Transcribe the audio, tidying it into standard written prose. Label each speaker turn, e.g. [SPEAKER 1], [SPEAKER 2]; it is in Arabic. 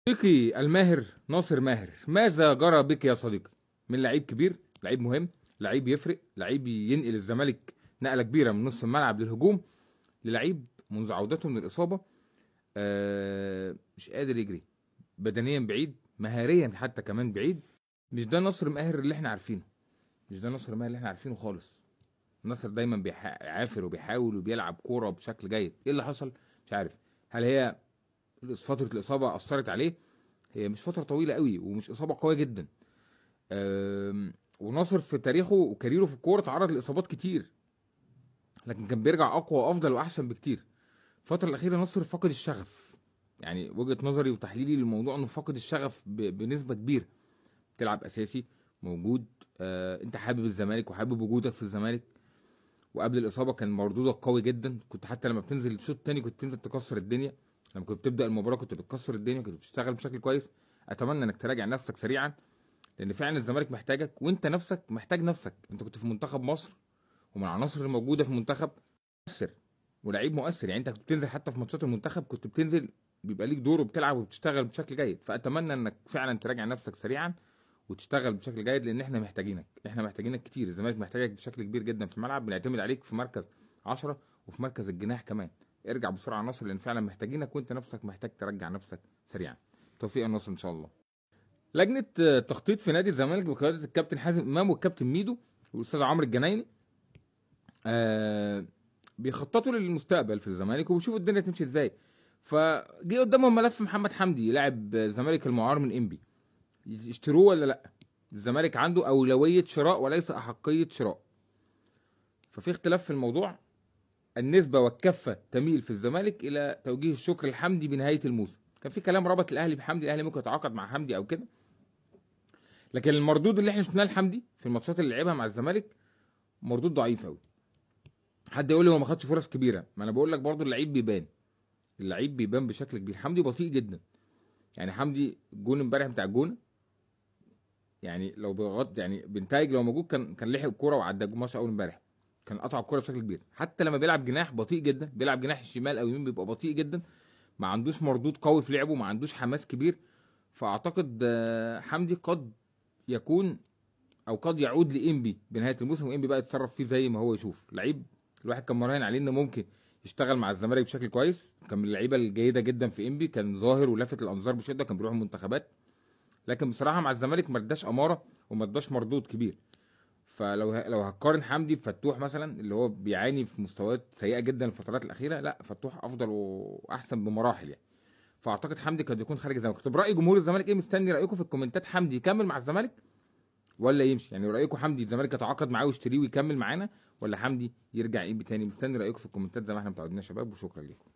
[SPEAKER 1] صديقي الماهر ناصر ماهر، ماذا جرى بك يا صديقي؟ من لعيب كبير، لعيب مهم، لعيب يفرق، لعيب ينقل الزمالك نقله كبيره من نص الملعب للهجوم، للعيب منذ عودته من الاصابه مش قادر يجري، بدنيا بعيد، مهاريا حتى كمان بعيد. مش ده ناصر ماهر اللي احنا عارفينه، مش ده ناصر ماهر اللي احنا عارفينه خالص. ناصر دايما بيعافر وبيحاول وبيلعب كوره بشكل جيد. ايه اللي حصل؟ مش عارف. هل هي فتره الاصابه اثرت عليه؟ هي مش فتره طويله قوي ومش اصابه قويه جدا. وناصر في تاريخه وكاريره في الكوره تعرض لاصابات كتير، لكن كان بيرجع اقوى وافضل واحسن بكتير. الفتره الاخيره ناصر فقد الشغف، يعني وجهه نظري وتحليلي للموضوع انه فقد الشغف بنسبه كبيره. تلعب اساسي، موجود، انت حابب الزمالك وحابب وجودك في الزمالك، وقبل الاصابه كان مردودك قوي جدا. كنت حتى لما بتنزل الشوط الثاني كنت بتنزل تكسر الدنيا، لما كنت بتبدا المباراه كنت بتكسر الدنيا، كنت بتشتغل بشكل كويس. اتمنى انك تراجع نفسك سريعا، لان فعلا الزمالك محتاجك وانت نفسك محتاج نفسك. انت كنت في منتخب مصر ومن العناصر الموجوده في المنتخب، مؤثر ولعيب مؤثر. يعني انت كنت بتنزل حتى في ماتشات المنتخب، كنت بتنزل بيبقى ليك دور وبتلعب وبتشتغل بشكل جيد. فاتمنى انك فعلا تراجع نفسك سريعا وتشتغل بشكل جيد، لان احنا محتاجينك، احنا محتاجينك كتير. الزمالك محتاجك بشكل كبير جدا في الملعب، بنعتمد عليك في مركز 10 وفي مركز الجناح كمان. ارجع بسرعه يا ناصر، لان فعلا محتاجينك وانت نفسك محتاج ترجع نفسك سريعا. توفيق يا ناصر ان شاء الله. لجنه تخطيط في نادي الزمالك بقياده الكابتن حازم امام والكابتن ميدو والاستاذ عمرو الجنايني بيخططوا للمستقبل في الزمالك وبيشوفوا الدنيا تمشي ازاي. فجي قدامهم ملف محمد حمدي لاعب الزمالك المعار من انبي، يشتروه ولا لا. الزمالك عنده اولويه شراء وليس احقيه شراء. ففي اختلاف في الموضوع، النسبه والكفه تميل في الزمالك الى توجيه الشكر لحمدي بنهايه الموسم. كان في كلام ربط الاهلي بحمدي، الاهلي ممكن يتعاقد مع حمدي او كده، لكن المردود اللي احنا شفناه لحمدي في الماتشات اللي لعبها مع الزمالك مردود ضعيف قوي. حد يقول لي هو ما خدش فرص كبيره، ما انا بقول لك برضو اللعيب بيبان، اللعيب بيبان بشكل كبير. حمدي بطيء جدا، يعني حمدي الجون امبارح بتاع الجون، يعني لو بيغط يعني بنتايج لو موجود كان لحق الكوره وعدى الماتش اول امبارح، كان قطع الكوره بشكل كبير. حتى لما بيلعب جناح بطيء جدا، بيلعب جناح الشمال او يمين بيبقى بطيء جدا، ما عندوش مردود قوي في لعبه، ما عندوش حماس كبير. فاعتقد حمدي قد يكون او قد يعود لانبي بنهايه الموسم، وانبي بقى يتصرف فيه زي ما هو يشوف. لعيب الواحد كان مراهن عليه انه ممكن يشتغل مع الزمالك بشكل كويس، كان من اللعيبه الجيده جدا في انبي، كان ظاهر ولافت الانظار بشده، كان بيروح المنتخبات. لكن بصراحه مع الزمالك ما اداش اماره وما اداش مردود كبير. فلو هتقارن حمدي بفتوح مثلا اللي هو بيعاني في مستويات سيئه جدا الفترات الاخيره، لا فتوح افضل واحسن بمراحل يعني. فاعتقد حمدي قد يكون خارج الزمالك. طب راي جمهور الزمالك ايه؟ مستني رايكم في الكومنتات. حمدي يكمل مع الزمالك ولا يمشي؟ يعني رايكم حمدي الزمالك يتعاقد معاه ويشتريه ويكمل معانا، ولا حمدي يرجع ايه تاني؟ مستني رايكم في الكومنتات زي ما احنا متعودين يا شباب، وشكرا لكم.